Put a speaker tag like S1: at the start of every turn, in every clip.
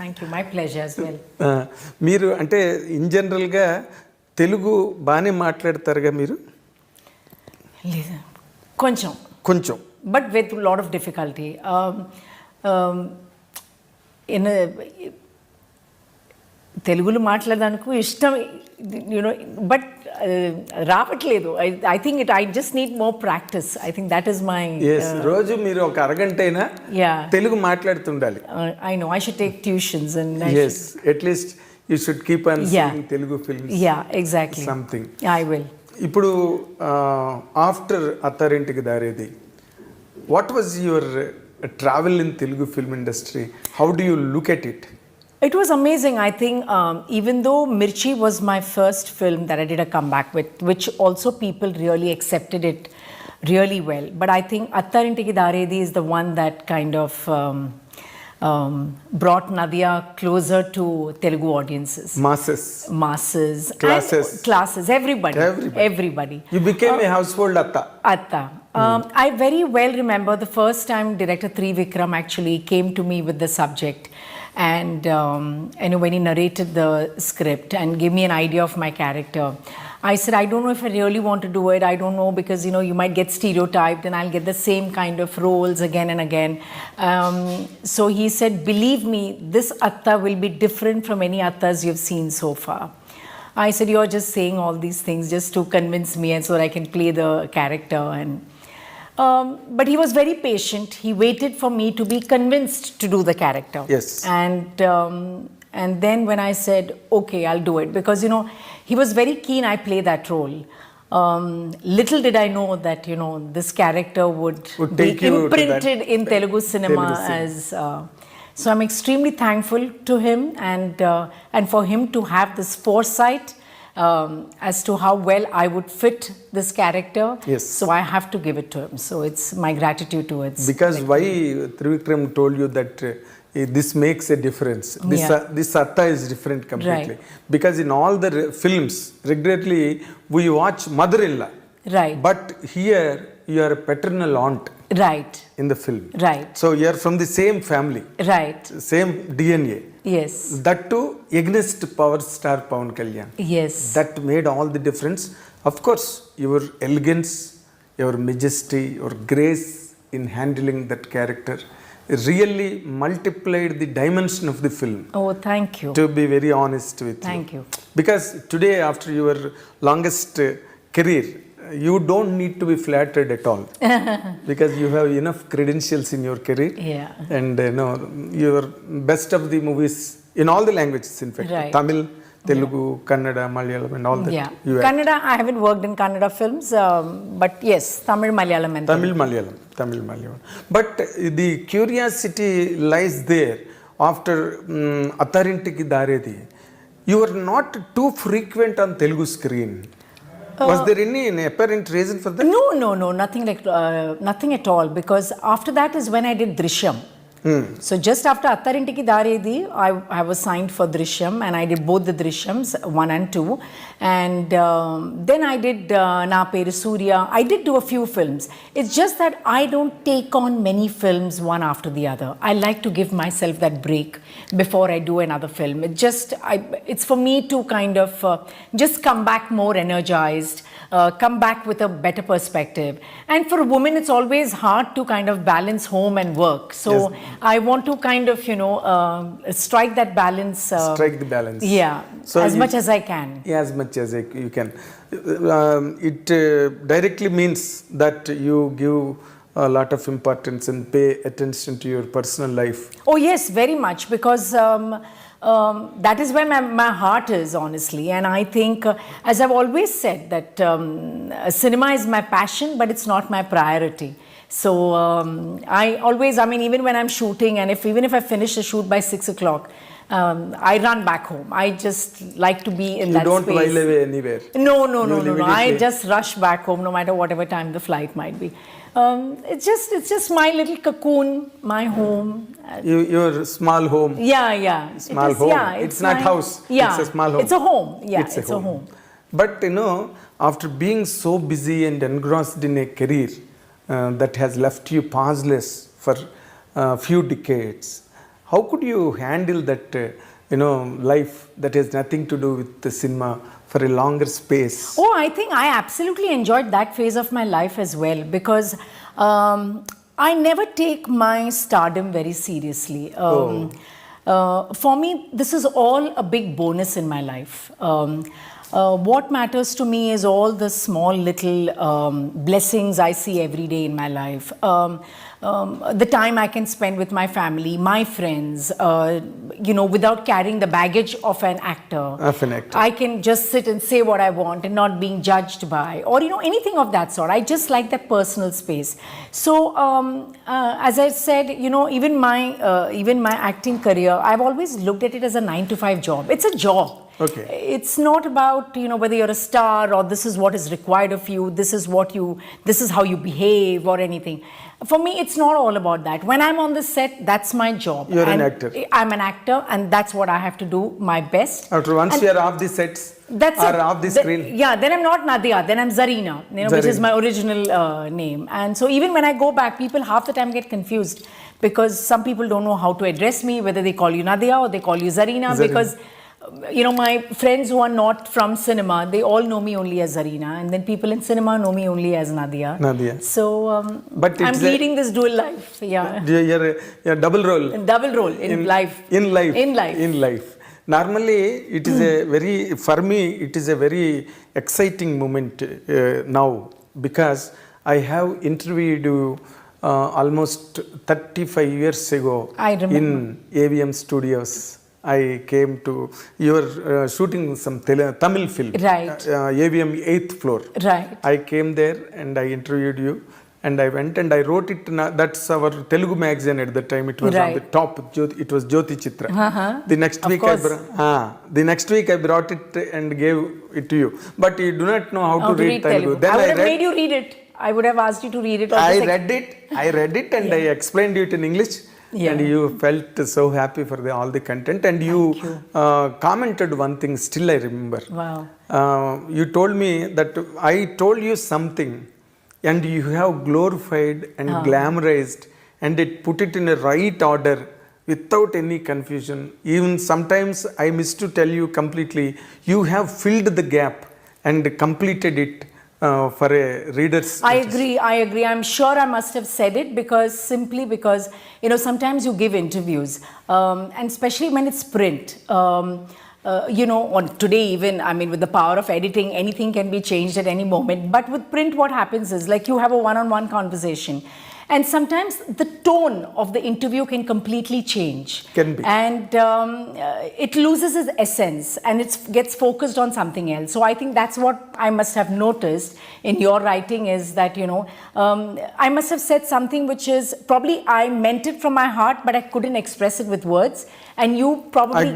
S1: Thank you. My pleasure as well.
S2: మీరు అంటే in జనరల్గా తెలుగు బాగానే మాట్లాడతారుగా మీరు?
S1: లేదు, కొంచెం
S2: కొంచెం,
S1: but with lot of difficulty. తెలుగులో మాట్లాడడానికి ఇష్టం, యూనో, బట్ రావట్లేదు. I think I just need more practice. I think that is my.
S2: రోజు మీరు ఒక అరగంట అయినా తెలుగు మాట్లాడుతుండాలి.
S1: I know, I should take tuitions and
S2: at least you should keep on seeing Telugu films.
S1: Exactly,
S2: something.
S1: I will.
S2: ఇప్పుడు after Attarintiki Daredi, what was your travel in Telugu film industry? How do you look at it?
S1: It was amazing. I think even though Mirchi was my first film that I did a comeback with, which also people really accepted it really well. But I think Attarintiki Daredi is the one that kind of brought Nadhiya closer to Telugu audiences. Masses. Classes. Everybody.
S2: You became a household
S1: Atta. I very well remember the first time director Trivikram actually came to me with the subject, and when he narrated the script and gave me an idea of my character, I said, I don't know if I really want to do it. I don't know, because you might get stereotyped and I'll get the same kind of roles again and again. So he said, believe me, this Atta will be different from any Attas you've seen so far. I said, you're just saying all these things just to convince me and so that I can play the character. But he was very patient. He waited for me to be convinced to do the character.
S2: Yes.
S1: And then when I said, okay, I'll do it, because he was very keen I play that role. Little did I know that this character would be imprinted in Telugu cinema as. So I'm extremely thankful to him, and for him to have this foresight as to how well I would fit this character.
S2: Yes.
S1: So I have to give it to him. So it's my gratitude towards.
S2: Because why Trivikram told you that this makes a difference. This Atta is different completely.
S1: Right.
S2: Because in all the films, regularly we watch mother-in-law.
S1: Right.
S2: But here you are a paternal aunt.
S1: Right.
S2: In the film.
S1: Right.
S2: So you are from the same family.
S1: Right.
S2: Same DNA.
S1: Yes.
S2: That too against power star Pawan Kalyan.
S1: Yes.
S2: That made all the difference. Of course, your elegance, your majesty, your grace in handling that character really multiplied the dimension of the film.
S1: Oh, thank you.
S2: To be very honest with you.
S1: Thank you.
S2: Because today, after your longest career, you don't need to be flattered at all. Because you have enough credentials in your career.
S1: Yeah.
S2: And your best of the movies in all the languages, in fact.
S1: Right.
S2: Tamil, Telugu, Kannada, Malayalam and all that.
S1: Yeah. Kannada, I haven't worked in Kannada films, but yes, Tamil, Malayalam and
S2: Tamil, Malayalam. But the curiosity lies there after Attarintiki Daredi. You were not too frequent on Telugu screen. Was there any apparent reason for that?
S1: No, nothing at all, because after that is when I did Drishyam. So just after Attarintiki Daredi, I was signed for Drishyam, and I did both the Drishyams 1 and 2, and then I did Na Peru Surya. I did do a few films. It's just that I don't take on many films one after the other. I like to give myself that break before I do another film. It's for me to kind of just come back more energized, come back with a better perspective. And for a woman, it's always hard to kind of balance home and work. So yes. I want to kind of, strike that balance.
S2: Strike the balance.
S1: Yeah, so as much as I can.
S2: Yeah, as much as you can. It directly means that you give a lot of importance and pay attention to your personal life.
S1: Oh yes, very much, because that is where my heart is, honestly. And I think, as I've always said, that cinema is my passion, but it's not my priority. So even when I'm shooting, and even if I finish the shoot by 6 o'clock, I run back home. I just like to be in that space. You
S2: don't while away anywhere?
S1: No. I just rush back home, no matter whatever time the flight might be. It's just my little cocoon, my home.
S2: Your small home.
S1: Yeah.
S2: Small home. Yeah, it's not house.
S1: Yeah,
S2: it's a small home.
S1: It's a home. Yeah, it's a home.
S2: But after being so busy and engrossed in a career that has left you pauseless for a few decades, how could you handle that, life that has nothing to do with the cinema for a longer space?
S1: Oh, I think I absolutely enjoyed that phase of my life as well, because I never take my stardom very seriously. For me, this is all a big bonus in my life. What matters to me is all the small little blessings I see every day in my life. The time I can spend with my family, my friends, without carrying the baggage of an actor. I can just sit and say what I want and not being judged by, or anything of that sort. I just like that personal space. So as I said, even my acting career, I've always looked at it as a 9-to-5 job. It's a job.
S2: Okay.
S1: It's not about whether you're a star or this is what is required of you, this is how you behave or anything. For me, it's not all about that. When I'm on the set, that's my job.
S2: You're an actor.
S1: I'm an actor, and that's what I have to do my best.
S2: After once you're off the sets off the screen.
S1: Then I'm not Nadhiya, then I'm Zarina, which is my original name. And so even when I go back, people half the time get confused because some people don't know how to address me, whether they call you Nadhiya or they call you Zarina. Because my friends who are not from cinema, they all know me only as Zarina, and then people in cinema know me only as Nadhiya. So,
S2: but
S1: I'm leading this dual life. Yeah.
S2: You're double role.
S1: Double role in life.
S2: In life. Normally, it is for me, it is a very exciting moment now, because I have interviewed you almost 35 years ago in AVM Studios. I came to, you were shooting some Tamil film,
S1: right?
S2: AVM 8th floor.
S1: Right.
S2: I came there and I interviewed you, and I went and I wrote it. That's our Telugu magazine at the time. It was on the top. It was Jyoti Chitra. The next week I brought it and gave it to you. But you do not know how to read Telugu.
S1: Then I would have made you read it. I would have asked you to read it.
S2: I read it and I explained it in English. Yeah. And you felt so happy for all the content, and you commented one thing, still I remember.
S1: Wow.
S2: You told me that I told you something and you have glorified and glamorized and put it in a right order without any confusion. Even sometimes I missed to tell you completely, you have filled the gap and completed it. For a reader's
S1: I agree. I'm sure I must have said it because sometimes you give interviews, and especially when it's print, on today even, with the power of editing, anything can be changed at any moment. But with print, what happens is like you have a one-on-one conversation. And sometimes the tone of the interview can completely change.
S2: Can be.
S1: And it loses its essence and it gets focused on something else. So I think that's what I must have noticed in your writing is that, I must have said something which is probably I meant it from my heart, but I couldn't express it with words. And you probably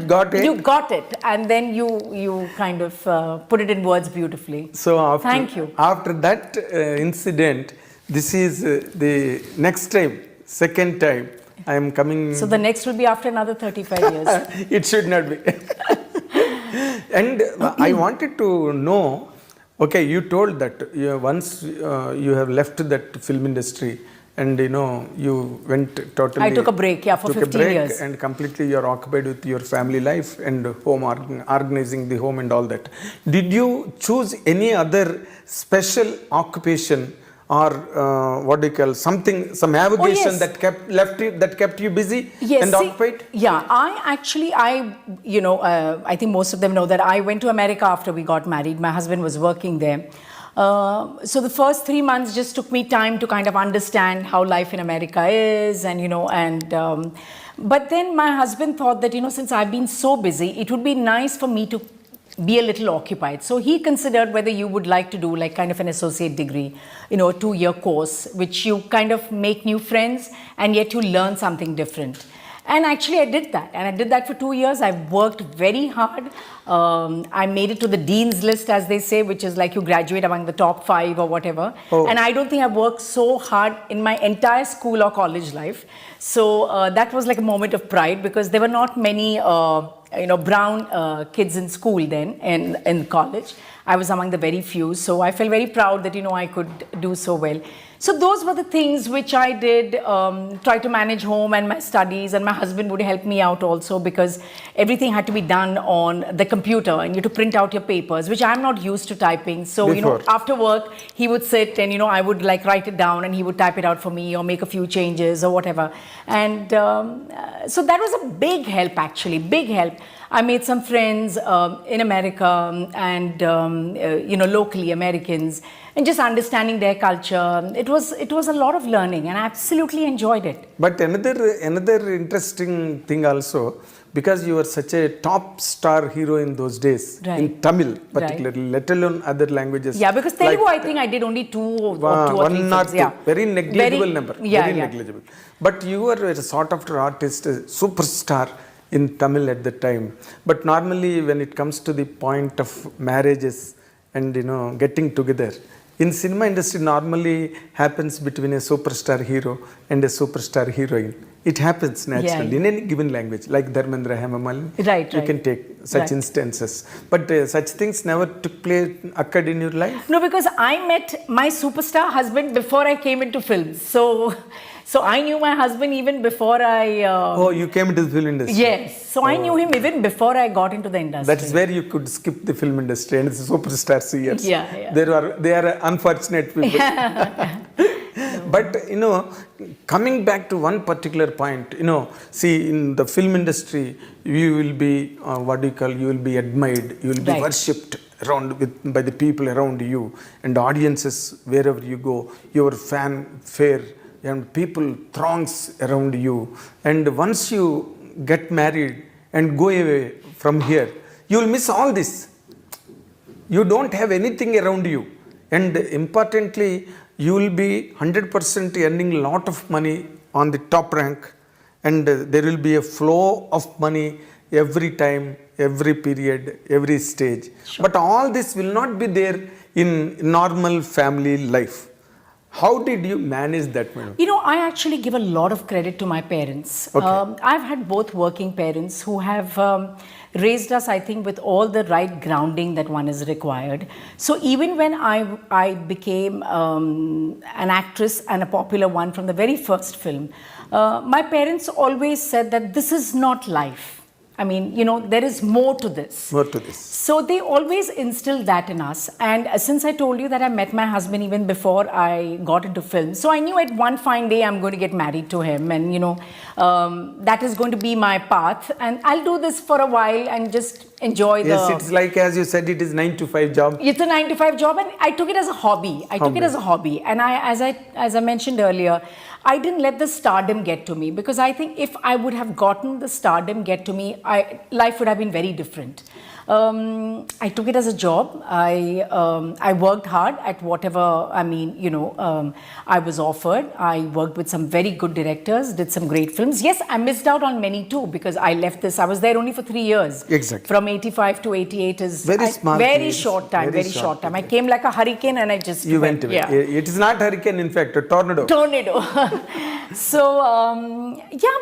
S1: you got it, and then you kind of put it in words beautifully.
S2: So
S1: thank you.
S2: After that incident, this is the next time, second time I am coming.
S1: So the next will be after another 35 years.
S2: It should not be. And I wanted to know, okay, you told that once you have left that film industry and you went totally.
S1: I took a break, for 15 years.
S2: And completely you're occupied with your family life and home, organizing the home and all that. Did you choose any other special occupation? Or some avocation that kept you busy and occupied?
S1: Yeah, I think most of them know that I went to America after we got married. My husband was working there. So the first 3 months just took me time to kind of understand how life in America is, but then my husband thought that, since I've been so busy, it would be nice for me to be a little occupied. So he considered whether you would like to do like kind of an associate degree, a 2-year course, which you kind of make new friends and yet you learn something different. And actually I did that. And I did that for 2 years. I worked very hard. I made it to the dean's list, as they say, which is like you graduate among the top 5 or whatever. Oh. And I don't think I've worked so hard in my entire school or college life. So that was like a moment of pride because there were not many brown kids in school then in college. I was among the very few. So I felt very proud that, I could do so well. So those were the things which I did, try to manage home and my studies, and my husband would help me out also because everything had to be done on the computer and you had to print out your papers, which I'm not used to typing. So, after work, he would sit and, I would like write it down and he would type it out for me or make a few changes or whatever. And so that was a big help actually, big help. I made some friends in America and, locally Americans, and just understanding their culture. It was a lot of learning and I absolutely enjoyed it.
S2: But another interesting thing also, because you were such a top star hero in those days, in Tamil particularly, let alone other languages.
S1: Yeah, because Telugu, I think I did only two or three films.
S2: Yeah. Very negligible number. Very negligible. But you were a sought after artist, a superstar in Tamil at the time. But normally when it comes to the point of marriages and getting together, in cinema industry normally happens between a superstar hero and a superstar heroine. It happens naturally in any given language, like Dharmendra Hemamalini.
S1: Right.
S2: You can take such instances. But such things never occurred in your life?
S1: No, because I met my superstar husband before I came into films. So I knew my husband even before I...
S2: oh, you came into the film industry?
S1: Yes. So I knew him even before I got into the industry.
S2: That is where you could skip the film industry and the superstar seers.
S1: Yeah.
S2: They are unfortunate people. But, coming back to one particular point, see, in the film industry, you will be, you will be admired, you will be worshipped by the people around you and audiences wherever you go, your fanfare and people throngs around you. And once you get married and go away from here, you will miss all this. You don't have anything around you. And importantly, you will be 100% earning a lot of money on the top rank, and there will be a flow of money every time, every period, every stage. Sure. But all this will not be there in normal family life. How did you manage that, madam?
S1: I actually give a lot of credit to my parents.
S2: Okay.
S1: I've had both working parents who have raised us, I think, with all the right grounding that one is required. So even when I became an actress and a popular one from the very first film, my parents always said that this is not life. I mean, there is more to this.
S2: More to this.
S1: So they always instilled that in us. And since I told you that I met my husband even before I got into film, so I knew at one fine day I'm going to get married to him. And, that is going to be my path. And I'll do this for a while and just enjoy the...
S2: Yes, it's like, as you said, it is 9-to-5 job.
S1: It's a 9-to-5 job, and I took it as a hobby. And as I mentioned earlier, I didn't let the stardom get to me, because I think if I would have gotten the stardom get to me, life would have been very different. I took it as a job. I worked hard at whatever, I was offered. I worked with some very good directors, did some great films. Yes, I missed out on many too, because I left this. I was there only for 3 years.
S2: Exactly.
S1: From 85 to 88 is
S2: very
S1: short time. I came like a hurricane and I just
S2: went away.
S1: Yeah.
S2: It is not hurricane, in fact, a tornado.
S1: So,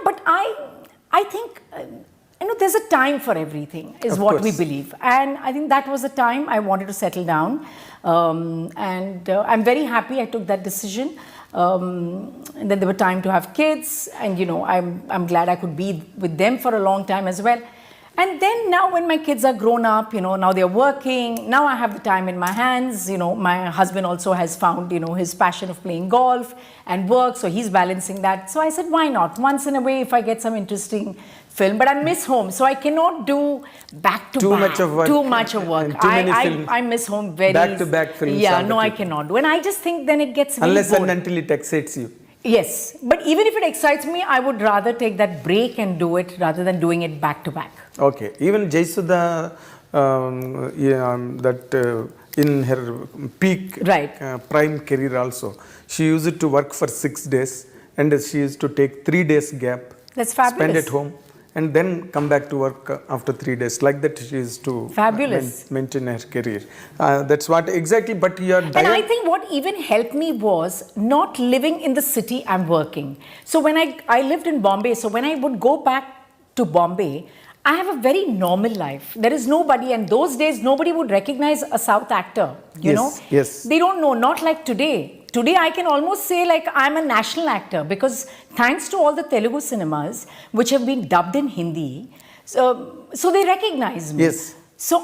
S1: but I think... there's a time for everything, is what we believe. And I think that was the time I wanted to settle down. And I'm very happy I took that decision. And then there were time to have kids. And, I'm glad I could be with them for a long time as well. And then now when my kids are grown up, now they're working. Now I have the time in my hands. My husband also has found, his passion of playing golf and work. So he's balancing that. So I said, why not? Once in a way, if I get some interesting film, but I miss home, so I cannot do back to back.
S2: Too much of work.
S1: I miss home very...
S2: Back to back films.
S1: Yeah, no, I cannot do. And I just think then it gets
S2: unless
S1: very
S2: and until it excites you.
S1: Yes, but even if it excites me, I would rather take that break and do it rather than doing it back to back.
S2: Okay, even Jaisudha, in her peak prime career also, she used to work for 6 days and she used to take 3 days gap.
S1: That's fabulous.
S2: Spend at home and then come back to work after 3 days. Like that she used to maintain her career. That's what exactly, but your diet...
S1: And I think what even helped me was not living in the city I'm working. So when I lived in Bombay, so when I would go back to Bombay, I have a very normal life. There is nobody, and those days nobody would recognize a South actor, you know?
S2: Yes.
S1: They don't know, not like today. today I can almost say like I'm a national actor because thanks to all the Telugu cinemas which have been dubbed in Hindi, so they recognize me.
S2: Yes.
S1: So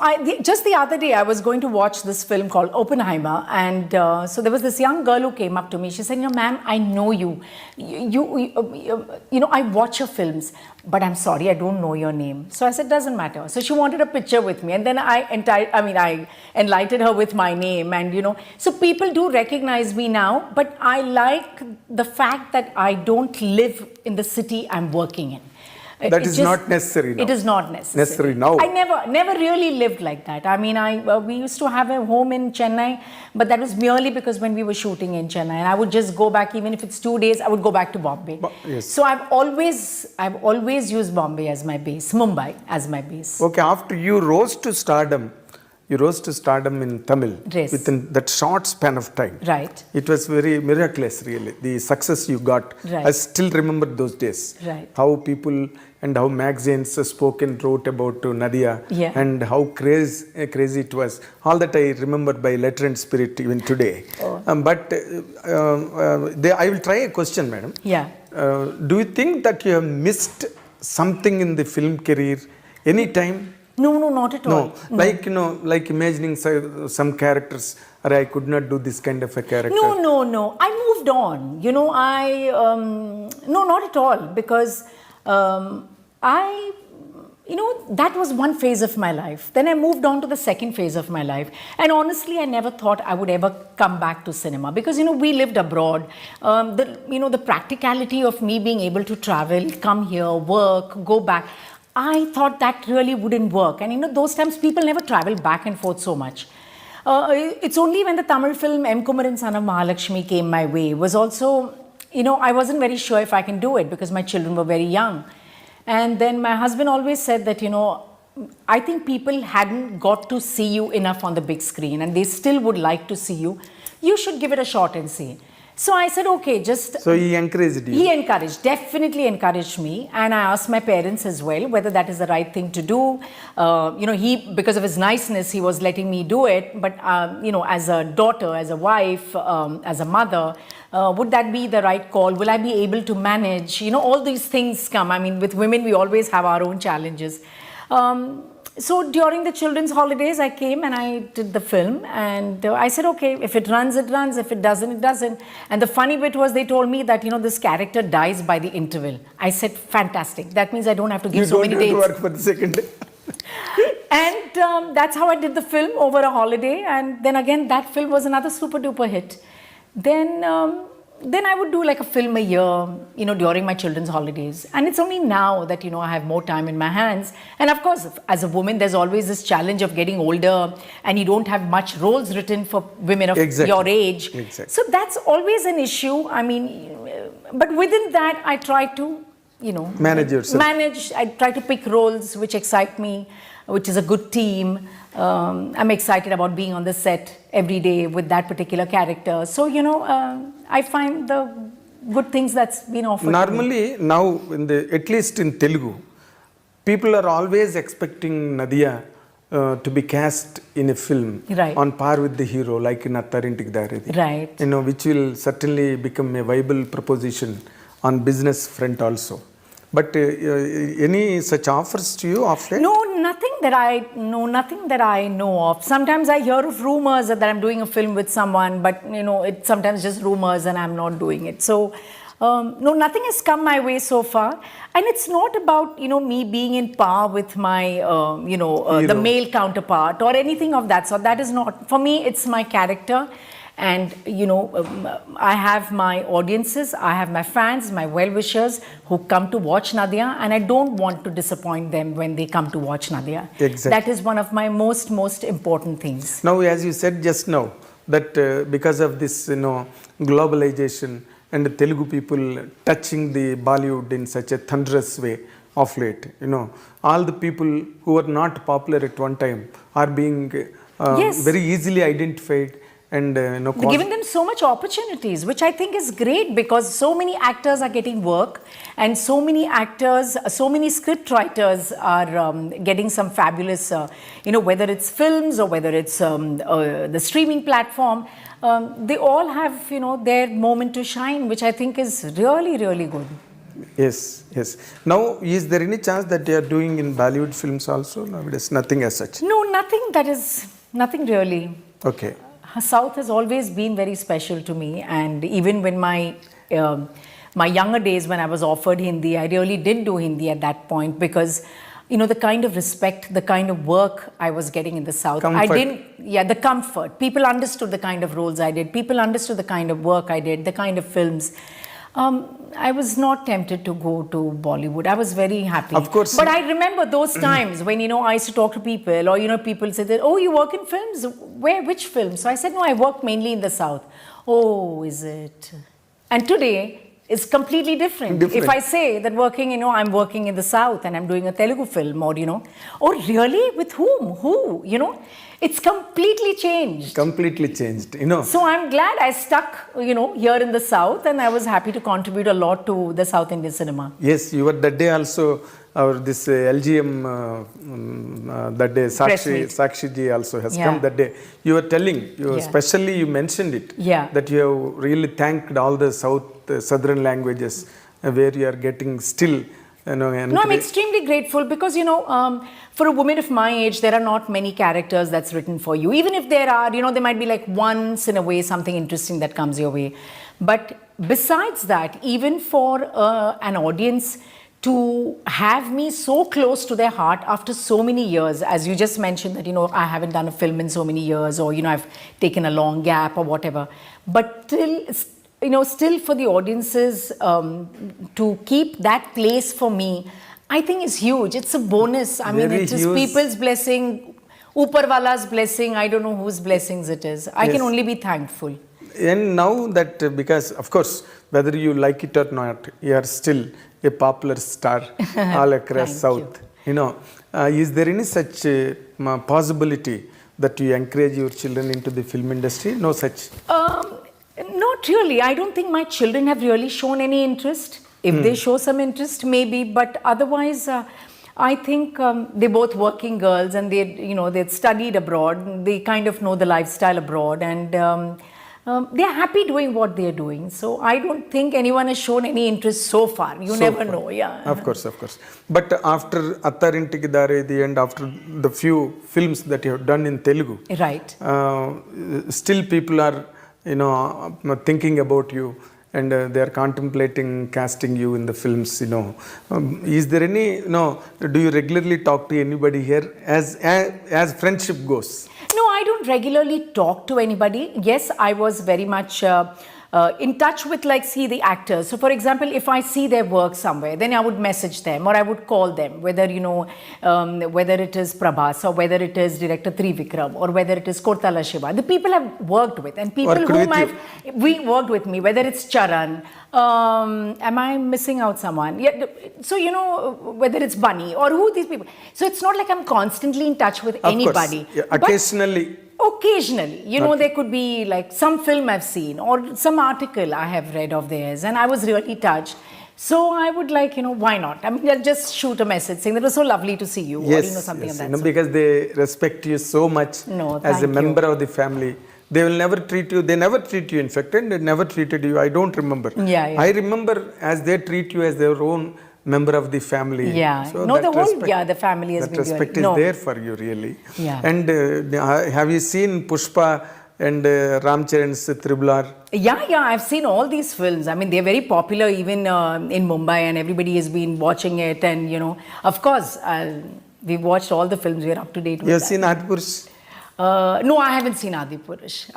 S1: just the other day I was going to watch this film called Oppenheimer, and so there was this young girl who came up to me. She said, ma'am, I know you. You know, I watch your films, but I'm sorry, I don't know your name. So I said, doesn't matter. So she wanted a picture with me, and then I enlightened her with my name, and you know, so people do recognize me now. But I like the fact that I don't live in the city I'm working in.
S2: That is not necessary now.
S1: It is not necessary
S2: now.
S1: I never really lived like that. I mean, we used to have a home in Chennai, but that was merely because when we were shooting in Chennai, and I would just go back, even if it's 2 days, I would go back to Bombay.
S2: Yes.
S1: So I've always used Bombay as my base, Mumbai as my base.
S2: Okay, after you rose to stardom in Tamil,
S1: Yes.
S2: within that short span of time.
S1: Right.
S2: It was very miraculous, really. The success you got.
S1: Right.
S2: I still remember those days.
S1: Right.
S2: How people and how magazines spoke and wrote about Nadhiya,
S1: Yeah.
S2: and how crazy it was. All that I remember by letter and spirit even today.
S1: Oh.
S2: I will try a question, madam.
S1: Yeah.
S2: Do you think that you have missed something in the film career any time?
S1: No, not at all.
S2: No, like imagining some characters, or I could not do this kind of a character.
S1: No. I moved on. You know, no, not at all, because that was one phase of my life. Then I moved on to the second phase of my life. And honestly, I never thought I would ever come back to cinema because, you know, we lived abroad. The practicality of me being able to travel, come here, work, go back, I thought that really wouldn't work. And, you know, those times people never traveled back and forth so much. It's only when the Tamil film M. Kumaran Son of Mahalakshmi came my way, was also, you know, I wasn't very sure if I can do it because my children were very young. And then my husband always said that, you know, I think people hadn't got to see you enough on the big screen and they still would like to see you. You should give it a shot and see. So I said, okay, just...
S2: So he encouraged you?
S1: He definitely encouraged me. And I asked my parents as well whether that is the right thing to do. Because of his niceness, he was letting me do it. But, as a daughter, as a wife, as a mother, would that be the right call? Will I be able to manage? You know, all these things come. I mean, with women, we always have our own challenges. So during the children's holidays, I came and I did the film, and I said, okay, if it runs, it runs. If it doesn't, it doesn't. And the funny bit was they told me that, you know, this character dies by the interval. I said, fantastic. That means I don't have to give so many dates.
S2: You don't have to work for the second day.
S1: And that's how I did the film over a holiday. And then again, that film was another super duper hit. Then I would do like a film a year, you know, during my children's holidays. And it's only now that, you know, I have more time in my hands. And of course, as a woman, there's always this challenge of getting older and you don't have much roles written for women of your age.
S2: Exactly.
S1: So that's always an issue. I mean, but within that, I try to, you know,
S2: manage yourself.
S1: I try to pick roles which excite me, which is a good team. I'm excited about being on the set every day with that particular character. So, you know, I find the good things that's been offered.
S2: Normally, now, at least in Telugu, people are always expecting Nadhiya to be cast in a film on par with the hero, like in Attarintik Daredi.
S1: Right.
S2: You know, which will certainly become a viable proposition on business front also. But any such offers to you of late?
S1: No, nothing that I know of. Sometimes I hear of rumors that I'm doing a film with someone, but you know, it's sometimes just rumors and I'm not doing it. So, no, nothing has come my way so far. And it's not about, you know, me being in par with my, the male counterpart or anything of that sort. That is not, for me, it's my character. And, you know, I have my audiences, I have my fans, my well-wishers who come to watch Nadhiya, and I don't want to disappoint them when they come to watch Nadhiya.
S2: Exactly.
S1: That is one of my most important things.
S2: Now, as you said just now, that because of this, you know, globalization and the Telugu people touching the Bollywood in such a thunderous way of late, you know, all the people who were not popular at one time are being very easily identified and
S1: They're giving them so much opportunities, which I think is great because so many actors are getting work and so many actors, so many script writers are getting some fabulous, whether it's films or whether it's the streaming platform. They all have, their moment to shine, which I think is really, really good.
S2: Yes, yes. Now, is there any chance that they are doing in Bollywood films also? Nowadays, nothing as such.
S1: No, nothing really.
S2: Okay.
S1: South has always been very special to me, and even when my younger days, when I was offered Hindi, I really did do Hindi at that point because the kind of respect, the kind of work I was getting in the South.
S2: Comfort.
S1: The comfort. People understood the kind of roles I did. People understood the kind of work I did, the kind of films. I was not tempted to go to Bollywood. I was very happy.
S2: Of course.
S1: But I remember those times when, I used to talk to people or, people said that, oh, you work in films? Where, which films? So I said, no, I work mainly in the South. Oh, is it? And today, it's completely different. If I say that I'm working in the South and I'm doing a Telugu film or, oh, really? With whom? Who? It's completely changed.
S2: Completely changed,
S1: So I'm glad I stuck, here in the South, and I was happy to contribute a lot to the South Indian cinema.
S2: Yes, you were that day also, this LGM, that day, Sakshi ji also has come that day. You were telling, especially you mentioned it, that you have really thanked all the southern languages where you are getting still. No,
S1: I'm extremely grateful because, for a woman of my age, there are not many characters that's written for you. Even if there are, there might be like once in a way something interesting that comes your way. But besides that, even for an audience to have me so close to their heart after so many years, as you just mentioned that, I haven't done a film in so many years or, I've taken a long gap or whatever. But still for the audiences to keep that place for me, I think is huge. It's a bonus. I mean, it is people's blessing, Upar Wala's blessing. I don't know whose blessings it is. I can only be thankful.
S2: And now that, because of course, whether you like it or not, you are still a popular star all across South. Is there any such possibility that you encourage your children into the film industry? No such.
S1: Not really. I don't think my children have really shown any interest. If they show some interest, maybe. But otherwise, I think they're both working girls and they'd studied abroad. They kind of know the lifestyle abroad and they're happy doing what they're doing. So I don't think anyone has shown any interest so far. You never know. Yeah.
S2: Of course. But after Attarinti Daredi and after the few films that you have done in Telugu,
S1: right?
S2: Still people are thinking about you and they are contemplating casting you in the films. Is there any? Do you regularly talk to anybody here as friendship goes?
S1: No, I don't regularly talk to anybody. Yes, I was very much in touch with the actors. So for example, if I see their work somewhere, then I would message them or I would call them, whether whether it is Prabhas or whether it is director Trivikram or whether it is Kortala Shiva, the people I've worked with and people we worked with me, whether it's Charan, am I missing out someone? Yeah, so whether it's Bunny or who these people. So it's not like I'm constantly in touch with anybody.
S2: Yeah, occasionally,
S1: there could be like some film I've seen or some article I have read of theirs and I was really touched. So I would why not? I mean, I'll just shoot a message saying that it was so lovely to see you or something of that sort.
S2: Because they respect you so much as a member of the family. They will never treat you, they never treat you in fact, and they never treated you, I don't remember.
S1: Yeah.
S2: I remember as they treat you as their own member of the family.
S1: Yeah.
S2: So
S1: the family has been
S2: that respect is there for you really.
S1: Yeah.
S2: And have you seen Pushpa and Ramcharan's Triple R?
S1: Yeah, I've seen all these films. I mean, they're very popular even in Mumbai and everybody has been watching it and of course, we've watched all the films, we're up to date with
S2: You've seen Adipurush?
S1: No, I haven't seen Adipurush.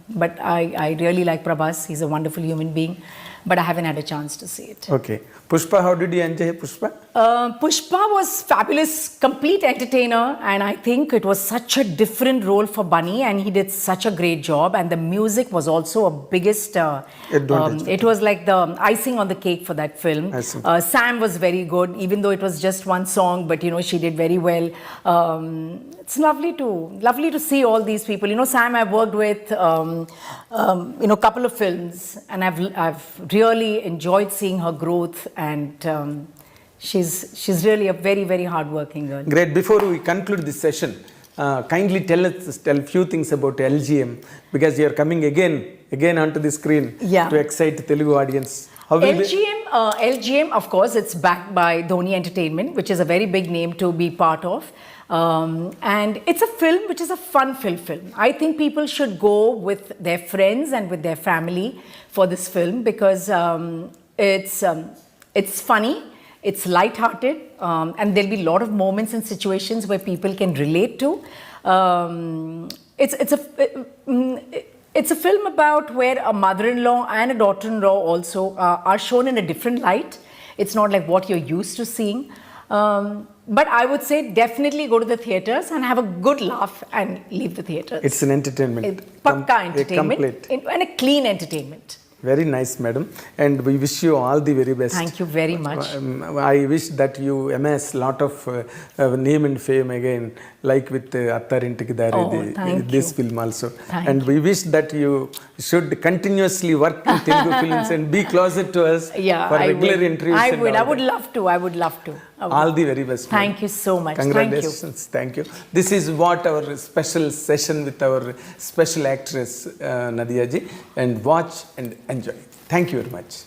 S1: But I really like Prabhas. He's a wonderful human being. But I haven't had a chance to see it.
S2: Okay. Pushpa, how did you enjoy Pushpa?
S1: Pushpa was fabulous, complete entertainer, and I think it was such a different role for Bunny, and he did such a great job. And the music was also a biggest.
S2: Advantage.
S1: It was like the icing on the cake for that film.
S2: Icing.
S1: Sam was very good, even though it was just one song, but you know she did very well. It's lovely to see all these people. You know, Sam I've worked with, you know, a couple of films, and I've really enjoyed seeing her growth, and she's really a very, very hardworking girl.
S2: Great. Before we conclude this session, kindly tell a few things about LGM, because you are coming again onto the screen
S1: Yeah.
S2: to excite Telugu audience. How will
S1: LGM, of course, it's backed by Dhoni Entertainment, which is a very big name to be part of. And it's a film which is a fun film. I think people should go with their friends and with their family for this film, because it's funny, it's light-hearted, and there'll be a lot of moments and situations where people can relate to. It's a film about where a mother-in-law and a daughter-in-law also are shown in a different light. It's not like what you're used to seeing. But I would say definitely go to the theatres and have a good laugh and leave the theatres.
S2: It's an entertainment.
S1: Pakka entertainment.
S2: Complete.
S1: And a clean entertainment.
S2: Very nice, madam. And we wish you all the very best.
S1: Thank you very much.
S2: I wish that you amass lot of name and fame again, like with Attarintikki Daredi, this film also. And we wish that you should continuously work in Telugu films and be closer to us for regular interviews.
S1: I would love to.
S2: All the very best.
S1: Thank you so much.
S2: Congratulations. Thank you. This is what our special session with our special actress Nadhiya ji, and watch and enjoy. Thank you very much.